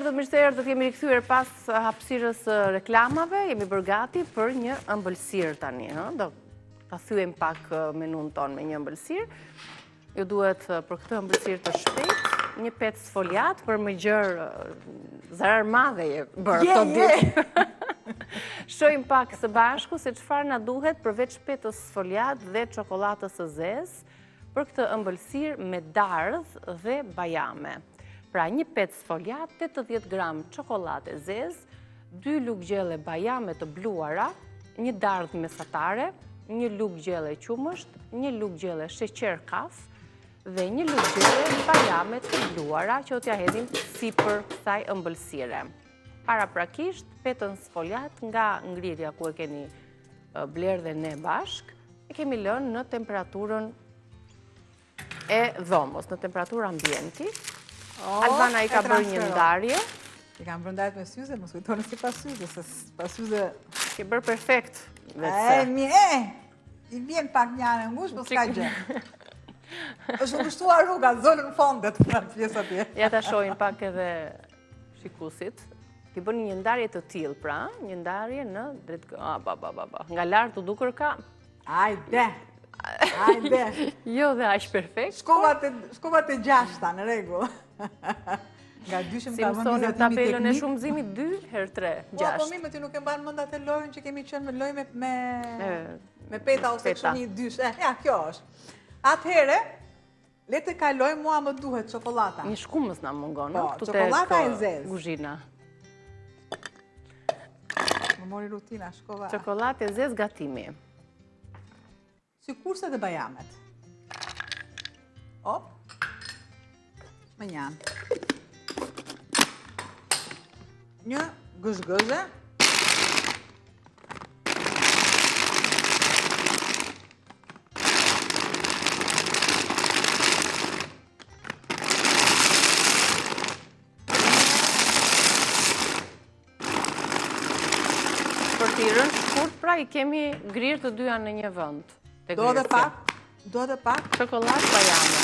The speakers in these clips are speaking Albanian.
mirë se erdhët, jemi rikthyer pas hapësirës reklamave, jemi bërë gati për një ëmbëlsirë tani. Do ta thyem pak menun ton me një ëmbëlsirë. Ju duhet për këtë ëmbëlsirë të shpejt, një petë sfoliat për më gjërë zarar madhe bërë këto ditë. Shohim pak së bashku se çfarë na duhet përveç petës sfoliat dhe çokoladës së zezë për këtë ëmbëlsirë me dardhë dhe bajame. Pra një petë sfoliat, 80 gram çokoladë zezë, 2 lugë gjelle bajame të bluara, një dardhë mesatare, një lugë gjelle qumësht, një lugë gjelle sheqer kaf dhe një lugë gjelle bajame të bluara që do t'ja hedhim sipër kësaj ëmbëlsire. Paraprakisht, petën sfoliat nga ngrirja ku e keni bler dhe ne bashk, e kemi lënë në temperaturën e dhomës, në temperaturë ambienti. Albana i ka bërë një ndarje. I kam bërë ndarjet me syze, mos kujtoni si pas syze, se pas syze... Ke bërë perfekt. I vjen pak një anë ngush, po s'ka gjë. është ngushtuar rruga, zonën fondet në pjesë atje. Ja ta shohim pak edhe shikusit. Ti bën një ndarje të tillë, pra, një ndarje në drejt... Nga lart u dukër ka. Ajde. Jo dhe aq perfekt. Shkova te 6-ta, në rregull. Nga dyshim ka vënë në tabelën e shumëzimit 2 herë 3, 6. Po mi, ti nuk e mban mend atë lojën që kemi qenë me lojë me peta ose kështu një dysh. Ja, kjo është. Atëherë, le të kaloj, mua më duhet çokoladata. Një shkumës na mungon, no? Po, çokolada e zezë. Kuzhina. Më mori rutina, shkova. Çokoladë e zezë gatimi. Sikurse dhe bajamet. Op. Më janë. Një gëzgëze. Për t'i rënë shkurt, pra i kemi grirë të dyja në një vend. Do dhe pak. Çokoladë bajame.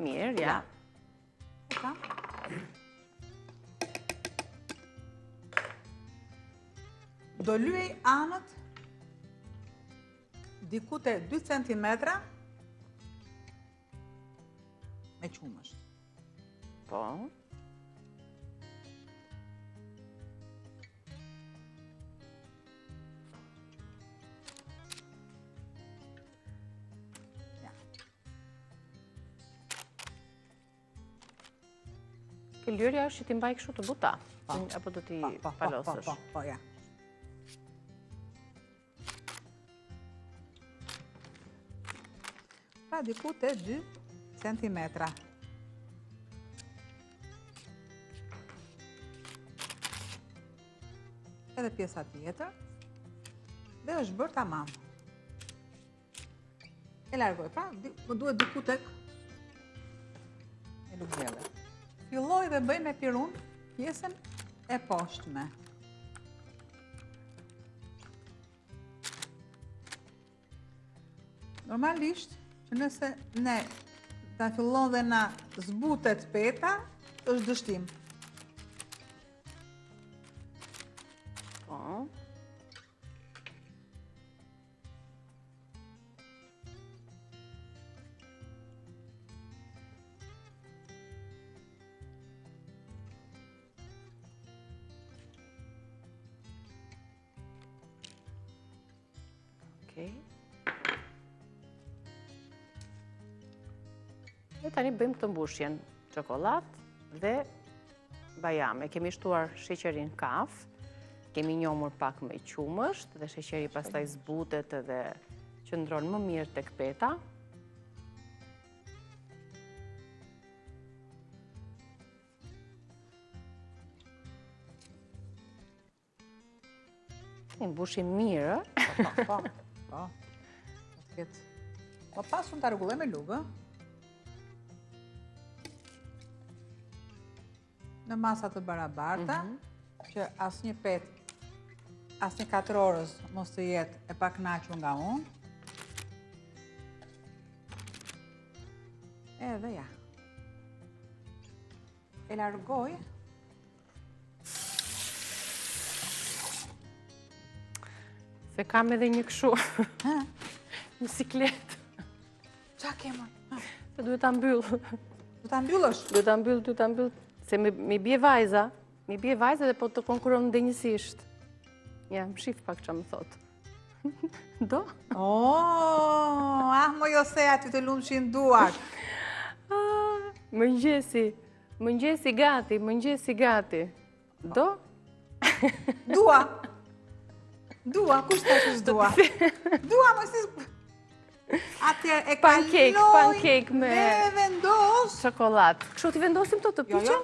Mirë, ja. Do lyej anët diku te 2 cm me qumësht. Po. Lyrja është që ti mbaj kështu të buta, apo do t'i palosësh? Po, ja. Pra diku te 2 cm. Edhe pjesa tjetër. Dhe është bërë tamam. E largoj, pra, më duhet diku tek e lugjellet. Filloj dhe bëj me pirun pjesën e poshtme. Normalisht, që nëse ne ta fillon dhe na zbutet peta, është dështim. Po. Dhe tani bëjmë këtë mbushjen, çokoladë dhe bajame. Kemi shtuar sheqerin kaf, kemi njomur pak me qumësht dhe sheqeri pastaj zbutet edhe qëndron më mirë tek peta. I mbushim mirë. Po. Po pas unë ta rregulloj me lugë. Në masa të barabarta, që asnjë pet, asnjë 4 orës mos të jetë e pakënaqur nga unë. Edhe ja. E largoj. Se kam edhe një këshu. Një siklet. Qa kema? Se duhet ta mbyll. Du ta mbyllësh? Duhet ta mbyll. Se mi bje vajza. Mi bje vajza dhe po të konkuron ndenjësisht. Ja, më shif pak që më thot. Do? Mo jo se aty të lumë që i nduar. Mëngjesi gati. Do? Dua. Kush të që s'dua? Dua, më si... Atër e kaloj pancake me vendos. Çokolat. Kështu t'i vendosim të piqe?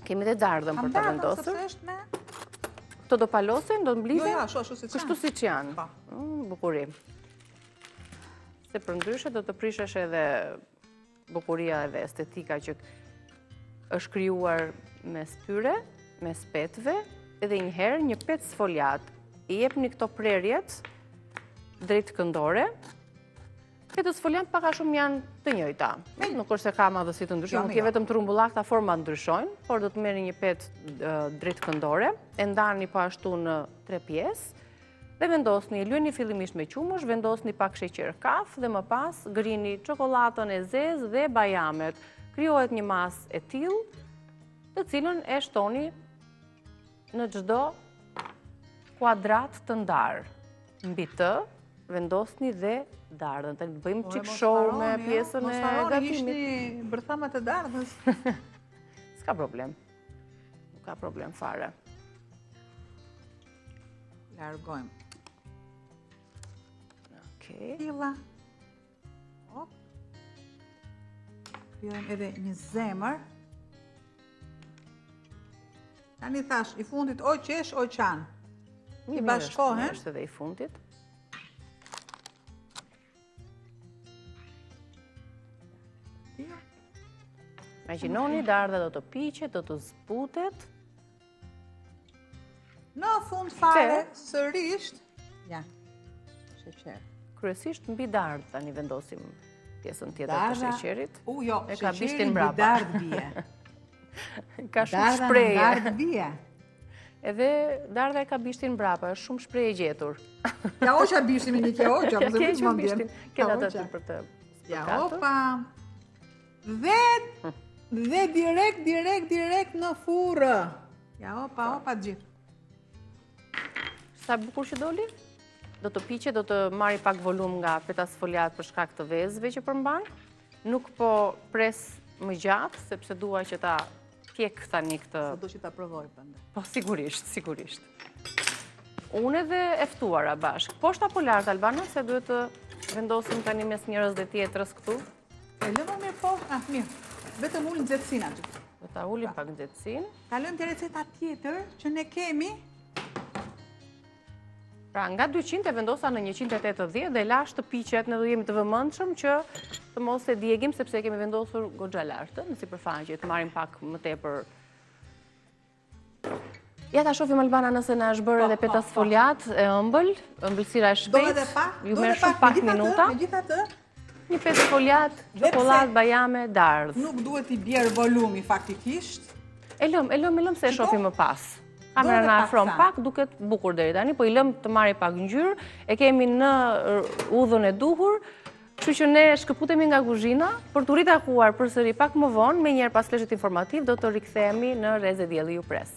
Kemi dhe dardhën për të vendosur. Kam dardhën, sepse është me... Këto do palosin, do mblidhen? Jo, ashtu si që janë. Kështu si që janë. Bukurim. Se për ndryshe do të prishesh edhe bukuria edhe estetika që është krijuar me styre, me spetve, edhe njëherë një pet sfoliat. I jepni këto prerjet drejt këndore. Këto sfoliat paka shumë janë të njëjta. Nuk është se ka madhësi të ndryshojnë, nuk je vetëm trumbullakta, forma ndryshojnë, por do të merrni një pet drejt këndore, e ndani po ashtu në 3 pjesë, dhe vendosni, luajni fillimisht me qumësh, vendosni pak sheqer kaf dhe më pas grini çokoladën e zezë dhe bajamet. Krijohet një masë e tillë, të cilën e shtoni në çdo kuadrat të ndarë. Mbi të vendosni dhe dardhën. Të bëjmë qik show me pjesën e gatimit. Mos ishni bërthamet e dardhës. S'ka problem. Nuk ka problem fare. Largojmë. Okej. Filla. Fillojmë edhe një zemër. Tani thash, i fundit o qesh o qanë. I bashkohen. Mirë është edhe i fundit. Imagjinoni, dardha do të piqet, do të zbutet. Në fund fare, sërisht, ja, sheqer. Kryesisht mbi dardhë tani vendosim pjesën tjetër të sheqerit. Jo, e ka sheqeri bishtin mbi mbrapa. dardhë bie. Ka shumë shpreje. Dardha bie. Edhe dardha e ka bishtin mbrapa, është shumë shpreje gjetur. Ja oqa bishtin me një kja oqa, Ja keq me bishtin. Kena të ty për të spërkatur. Ja opa. Dhe direkt në furrë. Ja opa gjithë. Sa bukur që doli? Do të piqe, do të marri pak volum nga peta sfoliat për shkak të vezëve që përmban. Nuk po pres më gjatë, sepse dua që ta pjek tani këtë... Do që ta provoj përnde. Po, sigurisht. Unë edhe eftuara bashkë. Poshta apo lartë, Albana, se duhet të vendosim tani mes njërës dhe tjetrës këtu. E lëmë mirë po, mirë. Vetëm ullin nxehtësin aty. Do ta ullim pak nxehtësin. Kalojmë te receta tjetër që ne kemi. Pra, nga 200 e vendosa në 180 dhe lash të piqet, ne do jemi të vëmendshëm që të mos e djegim sepse kemi vendosur goxha lartë në sipërfaqe, të marrim pak më tepër. Ja ta shohim Albana nëse na është bërë edhe peta sfoliat e ëmbël, ëmbëlsira e shpejt. Ju merr shumë pak minuta. Megjithatë, një petë sfoliat, çokoladë, bajame, dardhë. Nuk duhet i bjerë volumi faktikisht. E lëm se e shohim më pas. Kamera na afron pak, duket bukur deri tani, po i lëm të marrë pak ngjyrë. E kemi në udhën e duhur, kështu që ne shkëputemi nga kuzhina për t'u ritakuar përsëri pak më vonë, menjëherë pas fleshit informativ do të rikthehemi në Rrezë Dielli ju pres.